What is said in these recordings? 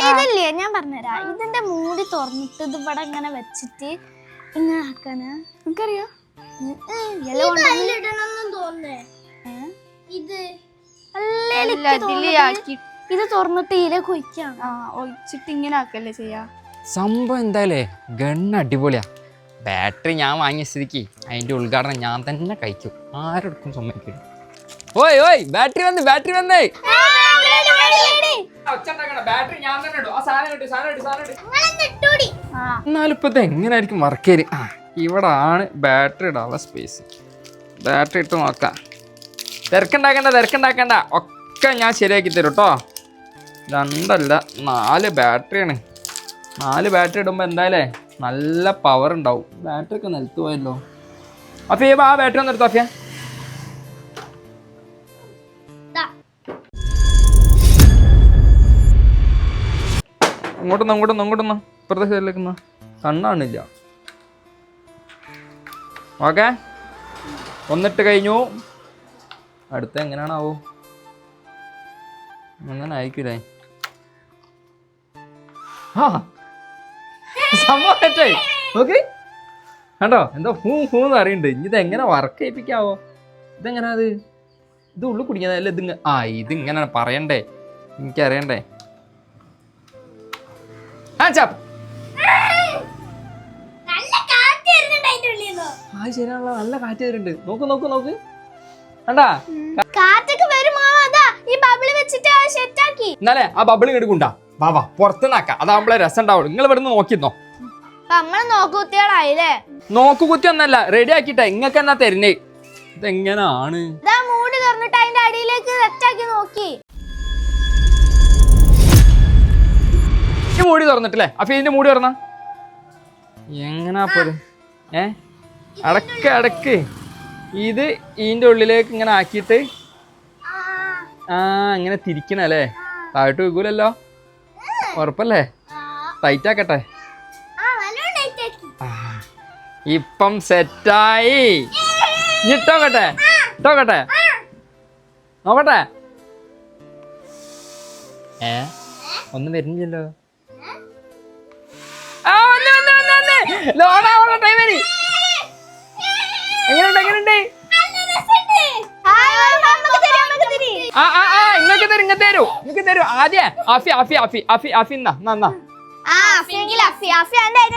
ഇതില്ലേ ഞാൻ പറഞ്ഞുതരാ. ഇതിന്റെ മൂടി തുറന്നിട്ട് ഇത് ഇവിടെ ഇങ്ങനെ വെച്ചിട്ട് ഇങ്ങനെ ആക്കാനാ. നിനക്കറിയോ ഇത് തുറന്നിട്ട് ഇല കൊയ്ക്കാം ഒഴിച്ചിട്ട് ഇങ്ങനെ ആക്കല്ലേ ചെയ്യാ. സംഭവം എന്തായാലേ ഗണ്ണ് അടിപൊളിയാ. ബാറ്ററി ഞാൻ വാങ്ങിയ സ്ഥിതിക്ക് അതിന്റെ ഉദ്ഘാടനം ഞാൻ തന്നെ കഴിക്കും. ആരോടുക്കും സമ്മതിക്കില്ല. ഓയ് ഓയ് ബാറ്ററി വന്നേ എന്നാലും ഇപ്പൊ ഇത് എങ്ങനെയായിരിക്കും വർക്ക് ചെയ്ത്. ഇവിടെ ആണ് ബാറ്ററി ഇടാനുള്ള സ്പേസ്. ബാറ്ററി ഇട്ട് നോക്കാം. തിരക്കുണ്ടാക്കണ്ട ഒക്കെ ഞാൻ ശരിയാക്കി തരും കേട്ടോ. 2 അല്ല 4 ബാറ്ററിയാണ്. 4 ബാറ്ററി ഇടുമ്പോൾ എന്തായാലേ നല്ല പവർ ഉണ്ടാവും. ബാറ്ററി ഒക്കെ നിലത്ത് പോയല്ലോ. അഫിയ ആ ബാറ്ററി ഒന്ന് എടുത്തോ അഫിയ. അങ്ങോട്ടൊന്ന് ഇപ്പുറത്തെ സൈഡിലേക്കൊന്ന് കണ്ണാണില്ല. ഓക്കെ ഒന്നിട്ട് കഴിഞ്ഞു. അടുത്ത എങ്ങനെയാണാവോ? അങ്ങനെ ആയിക്കൂലേ. സംഭവം തെറ്റായി. നോക്ക് കണ്ടോ എന്തോ ഹൂന്ന് അറിയണ്ട്. ഇനി ഇതെങ്ങനെ വർക്ക് ചെയ്യിപ്പിക്കാവോ? ഇതെങ്ങനെയാ ഇത് ഉള്ളിൽ കുടിക്കുന്നതല്ല. ഇതിങ്ങനെ പറയണ്ടേ, എനിക്കറിയണ്ടേ. ശരിയാണല്ലോ, നല്ല കാറ്റ് വരുന്നുണ്ട്. നോക്ക് കണ്ടാ എന്നാലേ ആ ബബിൾ എടുക്കണ്ടാ. വാ പുറത്തുനിന്നാക്കാം. അതാകുമ്പോളെ രസം ഉണ്ടാവുള്ളൂ. നിങ്ങൾ ഇവിടെ നിന്ന് നോക്കിന്നോ. നോക്കുകുത്തി ഒന്നല്ല, റെഡി ആക്കിട്ടെ ഇങ്ങക്ക് എന്നാ തരുന്നേ. ഇതെങ്ങനാണ് മൂടി തുറന്നിട്ടില്ലേ? അപ്പൊ ഇതിന്റെ മൂടി തുറന്ന എങ്ങനാ പോലും അടക്ക് ഇത് ഇതിന്റെ ഉള്ളിലേക്ക് ഇങ്ങനെ ആക്കിയിട്ട് ഇങ്ങനെ തിരിക്കണല്ലേ. താഴോട്ട് വെക്കൂലല്ലോ, ഉറപ്പല്ലേ? ടൈറ്റ് ആക്കട്ടെ. ഇപ്പം സെറ്റായി. ഇട്ടോക്കട്ടെ നോക്കട്ടെ. ഒന്നും വരുന്നില്ലല്ലോ. എങ്ങനെയുണ്ട്? ഇങ്ങക്ക് തരൂ. ആദ്യ അഫി എന്നാ.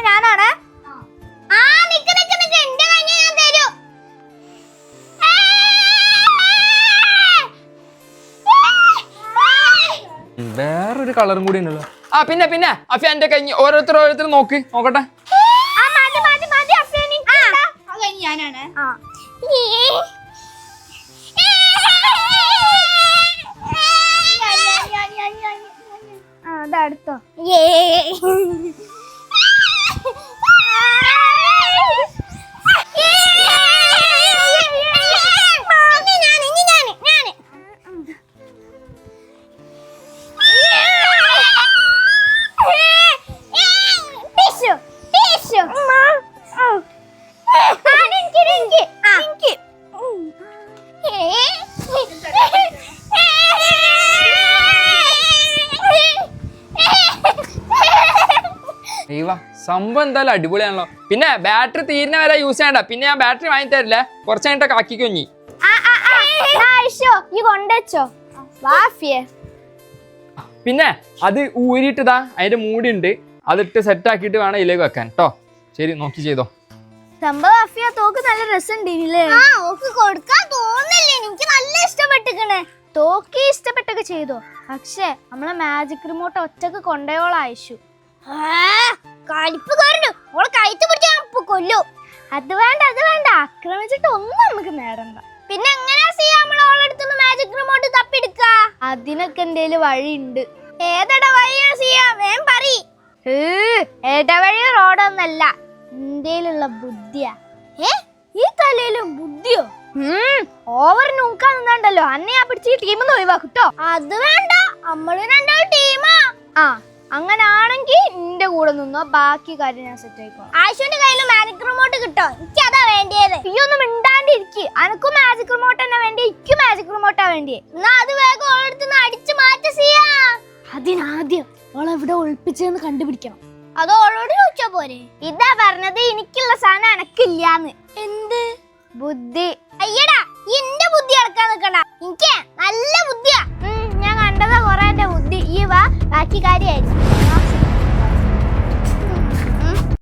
ഞാനാണ്. വേറൊരു കളറും കൂടി ഉണ്ടല്ലോ. പിന്നെ അഫി എന്റെ കഴിഞ്ഞ് ഓരോരുത്തർ നോക്കട്ടെ. ഞാനാണ്. അടുത്തോ സംഭവം എന്തായാലും അടിപൊളിയാണല്ലോ. പിന്നെ ബാറ്ററി തീരുന്ന വരെ യൂസ് ചെയ്യണ്ട. പിന്നെ ഞാൻ ബാറ്ററി വാങ്ങി തരില്ല, കുറച്ച് കഴിഞ്ഞിട്ട് ആക്കിക്കൊഞ്ഞി. പിന്നെ അത് ഊരിട്ടതാ അതിന്റെ മൂടി ഉണ്ട്. അതിട്ട് സെറ്റ് ആക്കിയിട്ട് വേണം ഇതിലേക്ക് വെക്കാൻ കേട്ടോ. ശരി, നോക്കി ചെയ്തോ. തോക്ക് നല്ല രസമുണ്ടല്ലേ? എനിക്ക് നല്ല ഇഷ്ടപ്പെട്ടിക്കണേ. തോക്ക് ഇഷ്ടപ്പെട്ടൊക്കെ ചെയ്തോ. പക്ഷെ നമ്മളെ മാജിക് റിമോട്ട് ഒറ്റക്ക് കൊണ്ടോളാം ആയിഷു. കൊല്ലു. അത് വേണ്ട, ആക്രമിച്ചിട്ട് ഒന്നും നമുക്ക് നേടണ്ട. പിന്നെ എങ്ങനെയാ മാജിക് റിമോട്ട് തപ്പിയെടുക്ക? അതിനൊക്കെ എന്തേലും വഴിയുണ്ട്. ഏതട വഴിയാ വേം പറയ്. ഏടവഴി റോഡൊന്നല്ല, എന്തേലുള്ള ബുദ്ധിയാ. ഈ തലയിലും ബുദ്ധിയോ? ഓവർ നോക്കാൻ നിന്നണ്ടല്ലോ. അന്നെ ഞാൻ പിടിച്ച് ടീമിന്ന് ഒഴിവാക്കിട്ടോ. അത് വേണ്ട, നമ്മള് 2 ടീമാ. അങ്ങനാണെങ്കിൽ നിന്റെ കൂടെ നിന്നോ, ബാക്കി കാര്യം ഞാൻ സെറ്റ് ആയിക്കോ. ആശുവിന്റെ കയ്യിൽ മാജിക് റിമോട്ട് കിട്ടോ? എനിക്ക് അതാ വേണ്ടിയത്. ഈ ഒന്നും മിണ്ടാണ്ടിരിക്കും. അനക്കും മാജിക് റിമോട്ട് തന്നെ വേണ്ടി, ഇക്കും മാജിക് റിമോട്ടാ വേണ്ടി. എന്നാ അത് വേഗം ഓരോരുത്തന്ന് അടിച്ചു മാറ്റ ചെയ്യാ. അതിനാദ്യം ഓളെവിടെ ഒളിപ്പിച്ചെന്ന് കണ്ടുപിടിക്കണം. അത് ഓളോട് ചോദിച്ചാ പോരെ? ഇതാ പറഞ്ഞത് എനിക്കുള്ള സാധനം എനക്കില്ലാന്ന്. എന്ത് ബുദ്ധി? അയ്യടാ, എന്റെ ബുദ്ധി അളക്കാൻ നിക്കണ്ട. എനിക്ക് നല്ല ബുദ്ധിയാ. ഞാൻ കണ്ടതാ കൊറേ എന്റെ ബുദ്ധി. ഈ വാ ബാക്കി കാര്യായി.